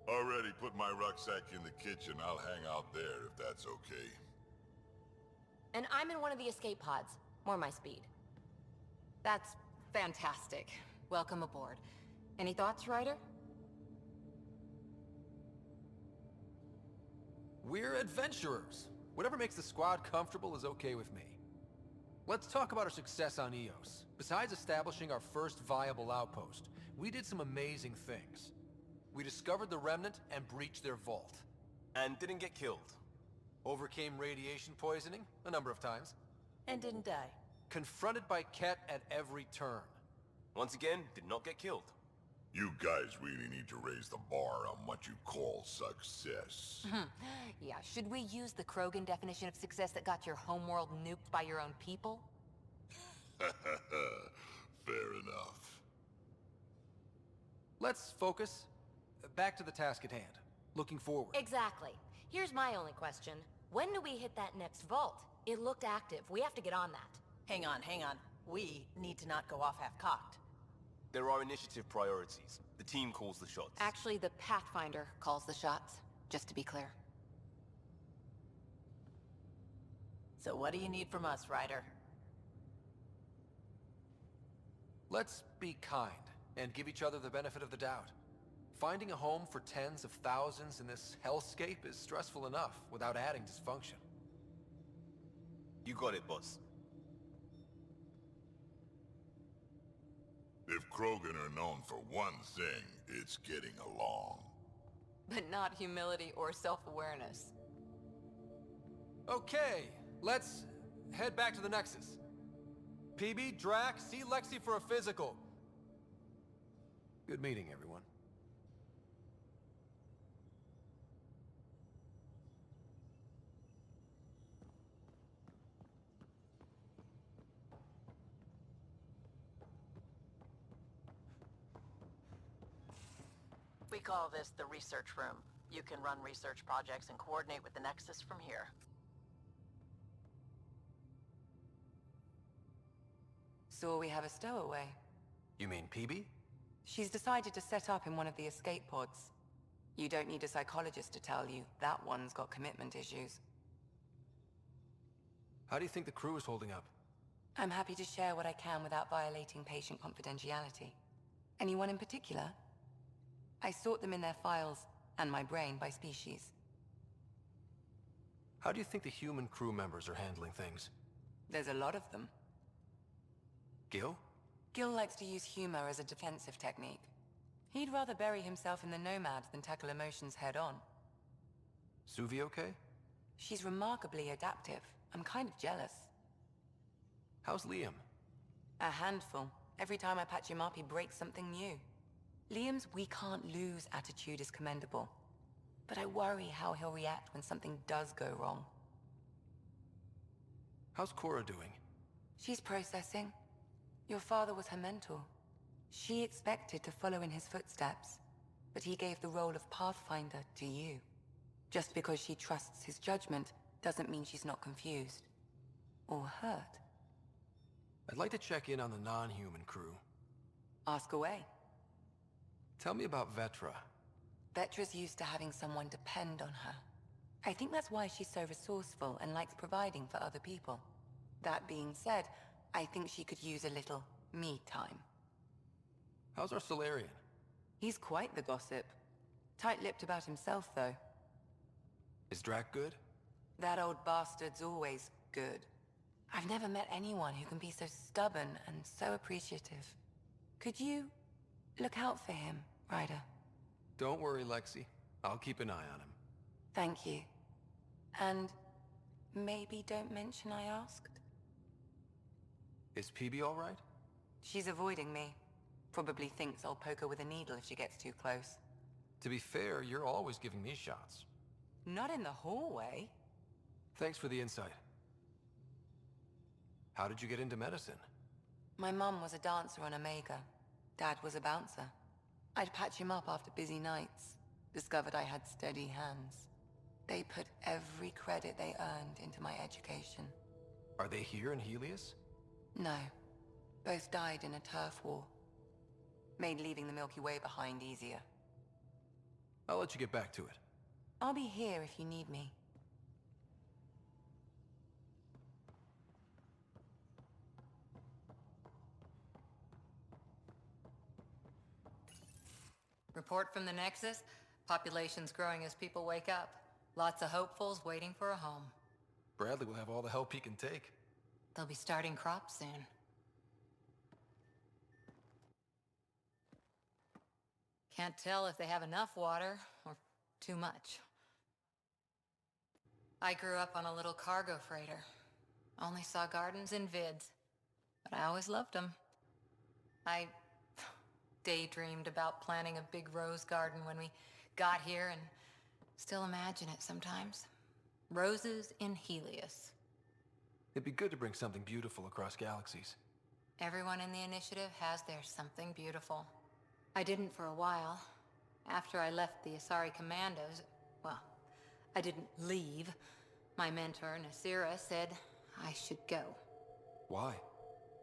Already put my rucksack in the kitchen. I'll hang out there if that's okay.
And I'm in one of the escape pods. More my speed.
That's fantastic. Welcome aboard. Any thoughts, Ryder?
We're adventurers. Whatever makes the squad comfortable is okay with me. Let's talk about our success on Eos. Besides establishing our first viable outpost, we did some amazing things. We discovered the Remnant and breached their vault.
And didn't get killed.
Overcame radiation poisoning a number of times.
And didn't die.
Confronted by Ket at every turn.
Once again, did not get killed.
You guys really need to raise the bar on what you call success.
Yeah, should we use the Krogan definition of success that got your homeworld nuked by your own people?
Fair enough.
Let's focus. Back to the task at hand. Looking forward.
Exactly. Here's my only question. When do we hit that next vault? It looked active. We have to get on that.
Hang on, hang on. We need to not go off half-cocked.
There are initiative priorities. The team calls the shots.
Actually, the Pathfinder calls the shots, just to be clear.
So what do you need from us, Ryder?
Let's be kind and give each other the benefit of the doubt. Finding a home for tens of thousands in this hellscape is stressful enough without adding dysfunction.
You got it, boss.
If Krogan are known for one thing, it's getting along.
But not humility or self-awareness.
Okay, let's head back to the Nexus. PB, Drac, see Lexi for a physical. Good meeting, everyone.
We call this the research room. You can run research projects and coordinate with the Nexus from here.
So we have a stowaway.
You mean PB?
She's decided to set up in one of the escape pods. You don't need a psychologist to tell you that one's got commitment issues.
How do you think the crew is holding up?
I'm happy to share what I can without violating patient confidentiality. Anyone in particular? I sort them in their files, and my brain, by species.
How do you think the human crew members are handling things?
There's a lot of them.
Gil?
Gil likes to use humor as a defensive technique. He'd rather bury himself in the Nomad than tackle emotions head-on.
Suvi okay?
She's remarkably adaptive. I'm kind of jealous.
How's Liam?
A handful. Every time I patch him up, he breaks something new. Liam's we can't lose attitude is commendable. But I worry how he'll react when something does go wrong.
How's Cora doing?
She's processing. Your father was her mentor. She expected to follow in his footsteps, but he gave the role of Pathfinder to you. Just because she trusts his judgment doesn't mean she's not confused. Or hurt.
I'd like to check in on the non-human crew.
Ask away.
Tell me about Vetra.
Vetra's used to having someone depend on her. I think that's why she's so resourceful and likes providing for other people. That being said, I think she could use a little me time.
How's our Solarian?
He's quite the gossip. Tight-lipped about himself, though.
Is Drac good?
That old bastard's always good. I've never met anyone who can be so stubborn and so appreciative. Could you look out for him, Ryder?
Don't worry, Lexi. I'll keep an eye on him.
Thank you. And maybe don't mention I asked?
Is PB all right?
She's avoiding me. Probably thinks I'll poke her with a needle if she gets too close.
To be fair, you're always giving me shots.
Not in the hallway.
Thanks for the insight. How did you get into medicine?
My mum was a dancer on Omega. Dad was a bouncer. I'd patch him up after busy nights. Discovered I had steady hands. They put every credit they earned into my education.
Are they here in Helios?
No. Both died in a turf war. Made leaving the Milky Way behind easier.
I'll let you get back to it.
I'll be here if you need me.
Report from the Nexus. Population's growing as people wake up. Lots of hopefuls waiting for a home.
Bradley will have all the help he can take.
They'll be starting crops soon. Can't tell if they have enough water or too much. I grew up on a little cargo freighter. Only saw gardens in vids, but I always loved them. I daydreamed about planting a big rose garden when we got here and still imagine it sometimes. Roses in Helios.
It'd be good to bring something beautiful across galaxies.
Everyone in the initiative has their something beautiful. I didn't for a while. After I left the Asari Commandos, well, I didn't leave. My mentor, Nasira, said I should go.
Why?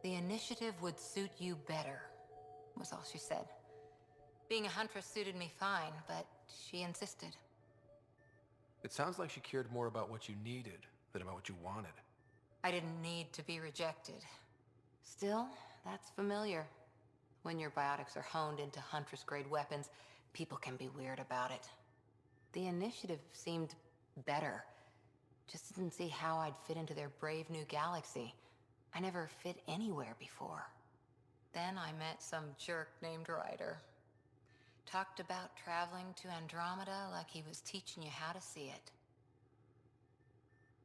The initiative would suit you better, was all she said. Being a huntress suited me fine, but she insisted.
It sounds like she cared more about what you needed than about what you wanted.
I didn't need to be rejected. Still, that's familiar. When your biotics are honed into Huntress-grade weapons, people can be weird about it. The initiative seemed better. Just didn't see how I'd fit into their brave new galaxy. I never fit anywhere before. Then I met some jerk named Ryder. Talked about traveling to Andromeda like he was teaching you how to see it.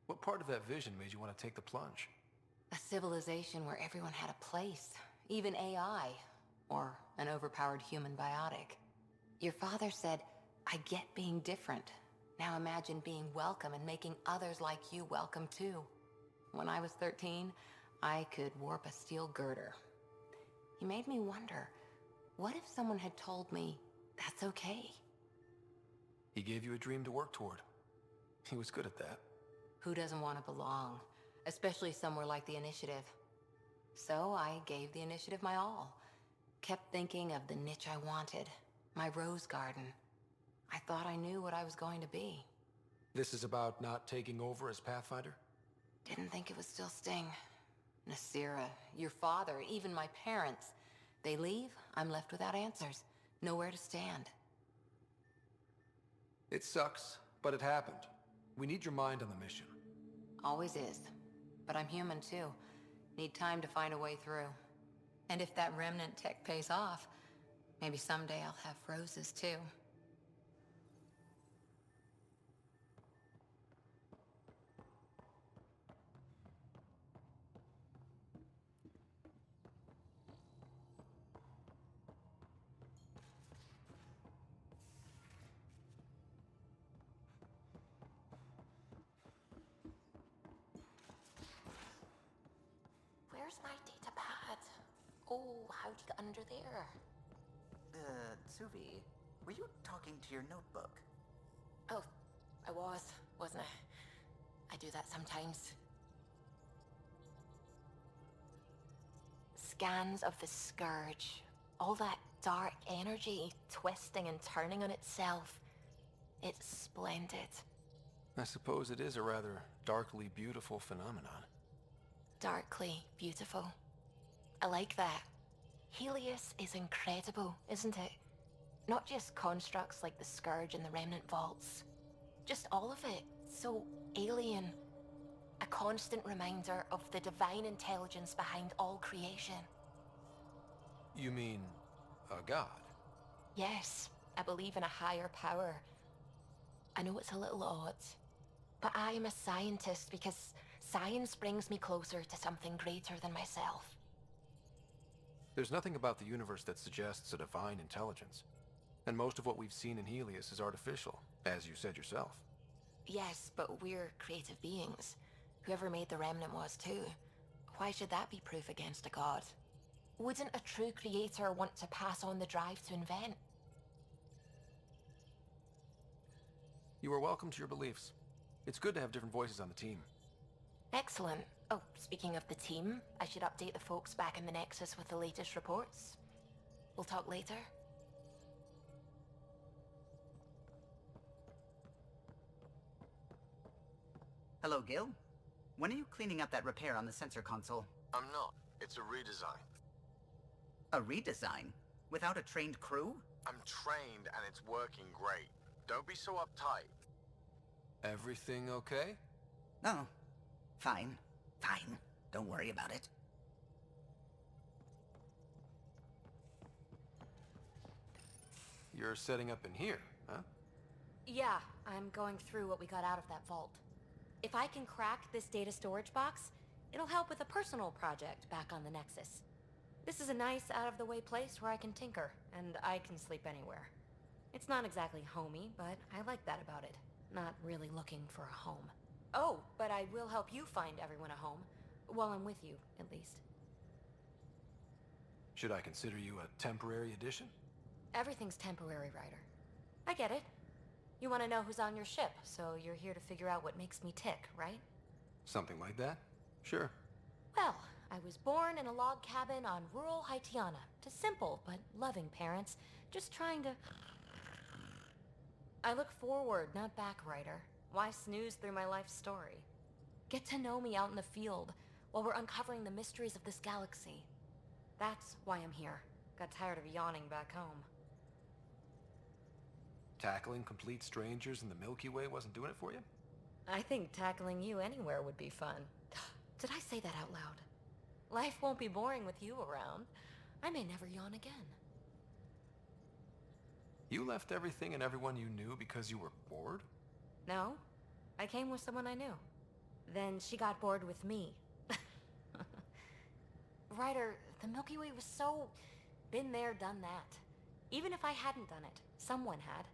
What part of that vision made you want to take the plunge?
A civilization where everyone had a place, even AI, or an overpowered human biotic. Your father said, I get being different. Now imagine being welcome and making others like you welcome too. When I was 13, I could warp a steel girder. He made me wonder, what if someone had told me that's okay?
He gave you a dream to work toward. He was good at that.
Who doesn't want to belong? Especially somewhere like the Initiative. So I gave the Initiative my all. Kept thinking of the niche I wanted. My rose garden. I thought I knew what I was going to be.
This is about not taking over as Pathfinder?
Didn't think it would still sting. Nasira, your father, even my parents. They leave, I'm left without answers. Nowhere to stand.
It sucks, but it happened. We need your mind on the mission.
Always is. But I'm human too. Need time to find a way through. And if that remnant tech pays off, maybe someday I'll have roses too.
Where's my data pad? Oh, how'd you get under there?
Suvi, were you talking to your notebook?
Oh, I wasn't I? I do that sometimes. Scans of the Scourge. All that dark energy twisting and turning on itself. It's splendid.
I suppose it is a rather darkly beautiful phenomenon.
Darkly beautiful. I like that. Helios is incredible, isn't it? Not just constructs like the Scourge and the Remnant Vaults. Just all of it. So alien. A constant reminder of the divine intelligence behind all creation.
You mean a god?
Yes, I believe in a higher power. I know it's a little odd, but I am a scientist because science brings me closer to something greater than myself.
There's nothing about the universe that suggests a divine intelligence. And most of what we've seen in Helios is artificial, as you said yourself.
Yes, but we're creative beings. Whoever made the Remnant was too. Why should that be proof against a god? Wouldn't a true creator want to pass on the drive to invent?
You are welcome to your beliefs. It's good to have different voices on the team.
Excellent. Oh, speaking of the team, I should update the folks back in the Nexus with the latest reports. We'll talk later.
Hello, Gil. When are you cleaning up that repair on the sensor console?
I'm not. It's a redesign.
A redesign? Without a trained crew?
I'm trained and it's working great. Don't be so uptight.
Everything okay?
Oh, fine. Fine. Don't worry about it.
You're setting up in here, huh?
Yeah, I'm going through what we got out of that vault. If I can crack this data storage box, it'll help with a personal project back on the Nexus. This is a nice, out-of-the-way place where I can tinker, and I can sleep anywhere. It's not exactly homey, but I like that about it. Not really looking for a home. Oh, but I will help you find everyone a home. While I'm with you, at least.
Should I consider you a temporary addition?
Everything's temporary, Ryder. I get it. You want to know who's on your ship, so you're here to figure out what makes me tick, right?
Something like that? Sure.
Well, I was born in a log cabin on rural Haitiana to simple but loving parents, just trying to... I look forward, not back, Ryder. Why snooze through my life story? Get to know me out in the field, while we're uncovering the mysteries of this galaxy. That's why I'm here. Got tired of yawning back home.
Tackling complete strangers in the Milky Way wasn't doing it for you?
I think tackling you anywhere would be fun. Did I say that out loud? Life won't be boring with you around. I may never yawn again.
You left everything and everyone you knew because you were bored?
No, I came with someone I knew. Then she got bored with me. Ryder, the Milky Way was so... been there, done that. Even if I hadn't done it, someone had.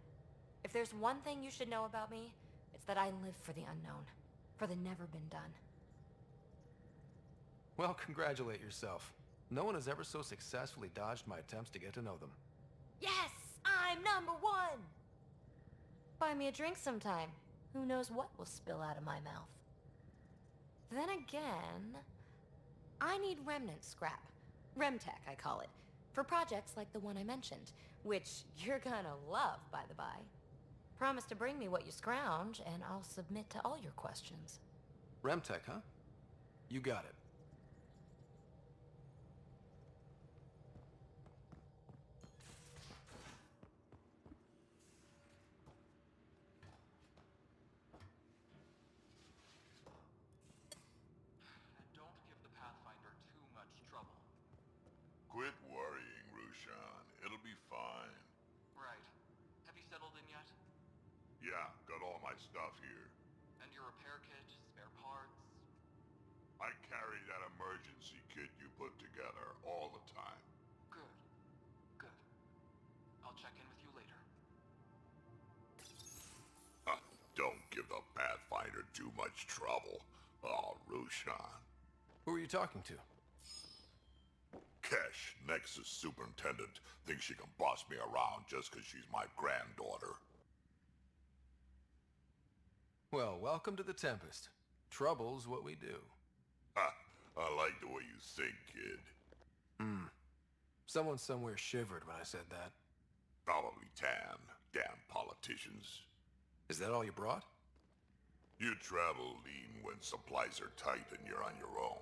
If there's one thing you should know about me, it's that I live for the unknown. For the never been done.
Well, congratulate yourself. No one has ever so successfully dodged my attempts to get to know them.
Yes! I'm #1! Buy me a drink sometime. Who knows what will spill out of my mouth. Then again... I need remnant scrap. Remtech, I call it. For projects like the one I mentioned. Which you're gonna love, by the by. Promise to bring me what you scrounge, and I'll submit to all your questions.
Remtech, huh? You got it.
Quit worrying, Rushan. It'll be fine.
Right. Have you settled in yet?
Yeah, got all my stuff here.
And your repair kit, spare parts?
I carry that emergency kit you put together all the time.
Good. Good. I'll check in with you later.
Don't give the Pathfinder too much trouble. Oh, Rushan.
Who are you talking to?
Kesh, Nexus Superintendent, thinks she can boss me around just because she's my granddaughter.
Well, welcome to the Tempest. Trouble's what we do.
Ha! I like the way you think, kid.
Someone somewhere shivered when I said that.
Probably Tan. Damn politicians.
Is that all you brought?
You travel lean when supplies are tight and you're on your own.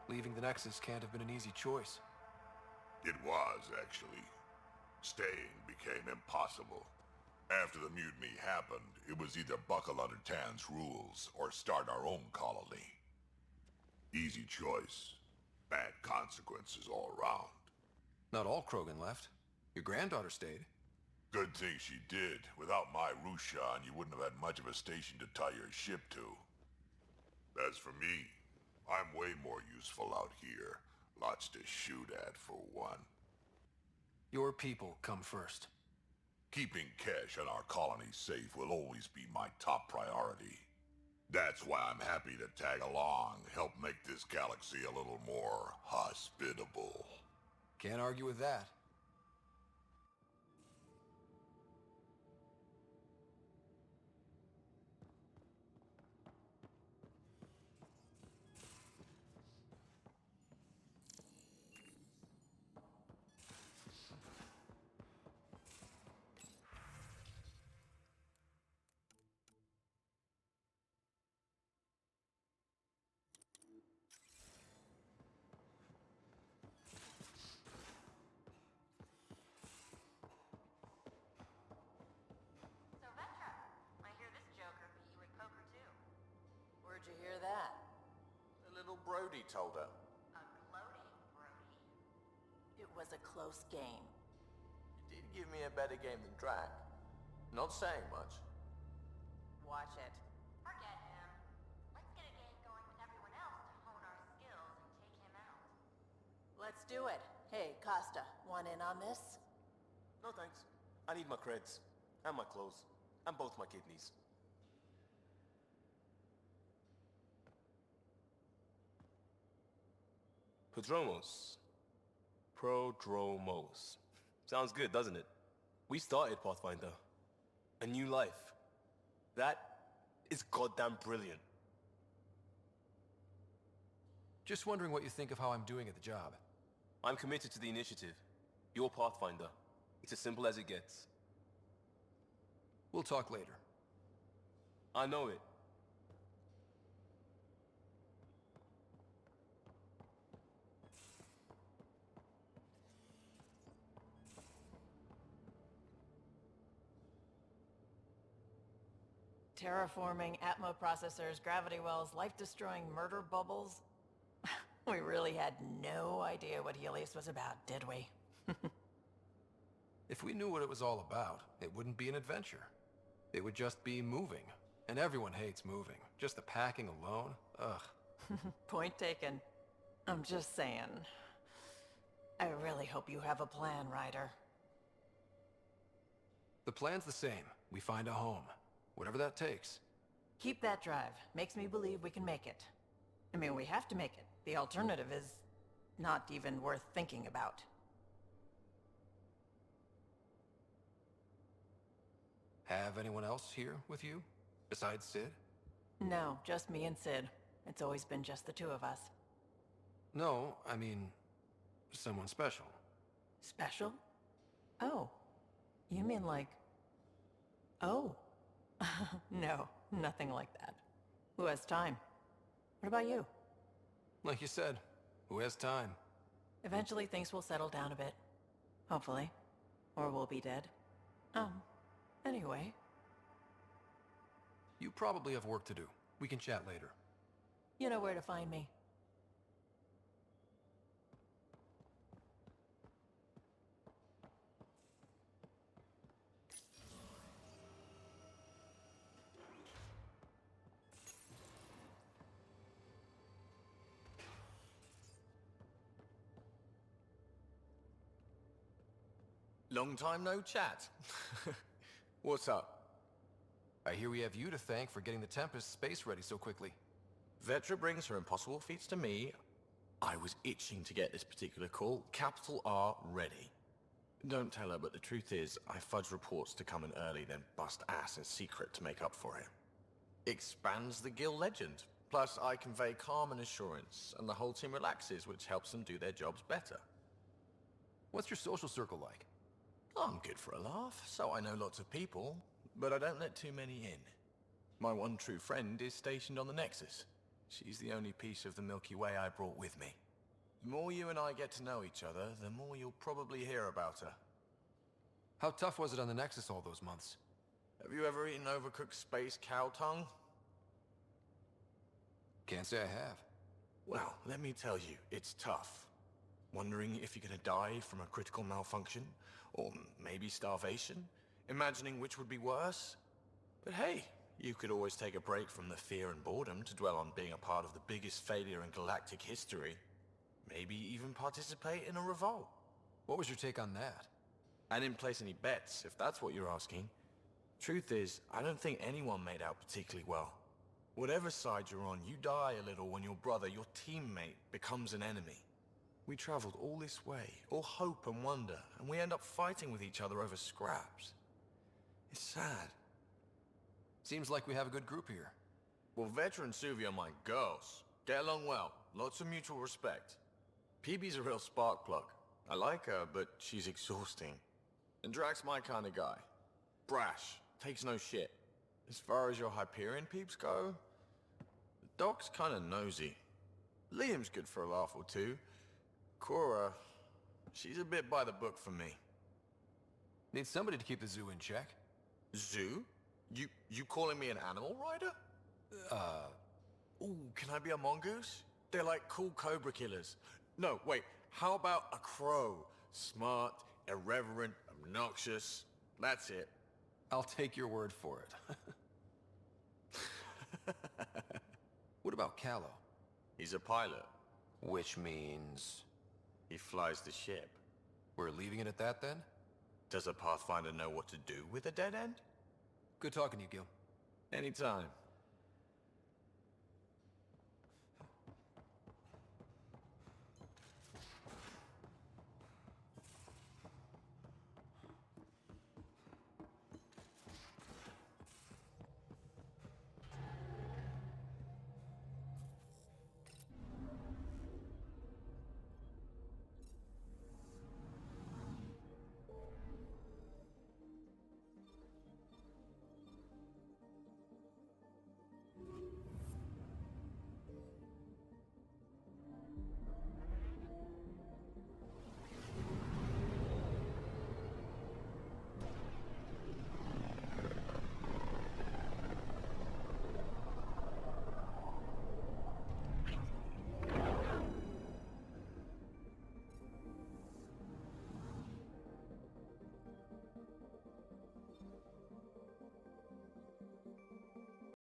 Leaving the Nexus can't have been an easy choice.
It was, actually. Staying became impossible. After the mutiny happened, it was either buckle under Tan's rules or start our own colony. Easy choice. Bad consequences all around.
Not all Krogan left. Your granddaughter stayed.
Good thing she did. Without my Rushan, you wouldn't have had much of a station to tie your ship to. As for me, I'm way more useful out here. Lots to shoot at, for one.
Your people come first.
Keeping Kesh and our colony safe will always be my top priority. That's why I'm happy to tag along, help make this galaxy a little more hospitable.
Can't argue with that.
Brody told her.
It was a close game.
You did give me a better game than Drac. Not saying much.
Watch it.
Forget him. Let's get a game going with everyone else to hone our skills and take him out.
Let's do it. Hey, Costa, want in on this?
No thanks. I need my creds. And my clothes. And both my kidneys. Prodromos. Prodromos. Sounds good, doesn't it? We started Pathfinder. A new life. That is goddamn brilliant.
Just wondering what you think of how I'm doing at the job.
I'm committed to the initiative. You're Pathfinder. It's as simple as it gets.
We'll talk later.
I know it.
Terraforming, Atmo processors, gravity wells, life-destroying murder bubbles. We really had no idea what Helios was about, did we?
If we knew what it was all about, it wouldn't be an adventure. It would just be moving. And everyone hates moving. Just the packing alone, ugh.
Point taken. I'm just saying. I really hope you have a plan, Ryder.
The plan's the same. We find a home. Whatever that takes.
Keep that drive. Makes me believe we can make it. I mean, we have to make it. The alternative is not even worth thinking about.
Have anyone else here with you? Besides Sid?
No, just me and Sid. It's always been just the two of us.
No, I mean, someone special.
Special? Oh. You mean like... Oh. No, nothing like that. Who has time? What about you?
Like you said, who has time?
Eventually things will settle down a bit. Hopefully. Or we'll be dead. Anyway.
You probably have work to do. We can chat later.
You know where to find me.
Long time no chat. What's up?
I hear we have you to thank for getting the Tempest space ready so quickly.
Vetra brings her impossible feats to me. I was itching to get this particular call. Capital R ready. Don't tell her, but the truth is, I fudge reports to come in early, then bust ass in secret to make up for it. Expands the guild legend. Plus, I convey calm and assurance, and the whole team relaxes, which helps them do their jobs better.
What's your social circle like?
I'm good for a laugh, so I know lots of people, but I don't let too many in. My one true friend is stationed on the Nexus. She's the only piece of the Milky Way I brought with me. The more you and I get to know each other, the more you'll probably hear about her.
How tough was it on the Nexus all those months?
Have you ever eaten overcooked space cow tongue?
Can't say I have.
Well, let me tell you, it's tough. Wondering if you're gonna die from a critical malfunction, or maybe starvation, imagining which would be worse. But hey, you could always take a break from the fear and boredom to dwell on being a part of the biggest failure in galactic history. Maybe even participate in a revolt.
What was your take on that?
I didn't place any bets, if that's what you're asking. Truth is, I don't think anyone made out particularly well. Whatever side you're on, you die a little when your brother, your teammate, becomes an enemy. We traveled all this way, all hope and wonder, and we end up fighting with each other over scraps. It's sad.
Seems like we have a good group here.
Well, Vetra and Suvi are my girls. Get along well, lots of mutual respect. PB's a real spark plug. I like her, but she's exhausting. And Drax's my kind of guy. Brash, takes no shit. As far as your Hyperion peeps go, the Doc's kinda nosy. Liam's good for a laugh or two. Cora, she's a bit by the book for me.
Need somebody to keep the zoo in check.
Zoo? You calling me an animal rider? Ooh, can I be a mongoose? They're like cool cobra killers. No, wait, how about a crow? Smart, irreverent, obnoxious. That's it.
I'll take your word for it. What about Callow?
He's a pilot.
Which means...
He flies the ship.
We're leaving it at that, then?
Does a Pathfinder know what to do with a dead end?
Good talking to you, Gil.
Anytime.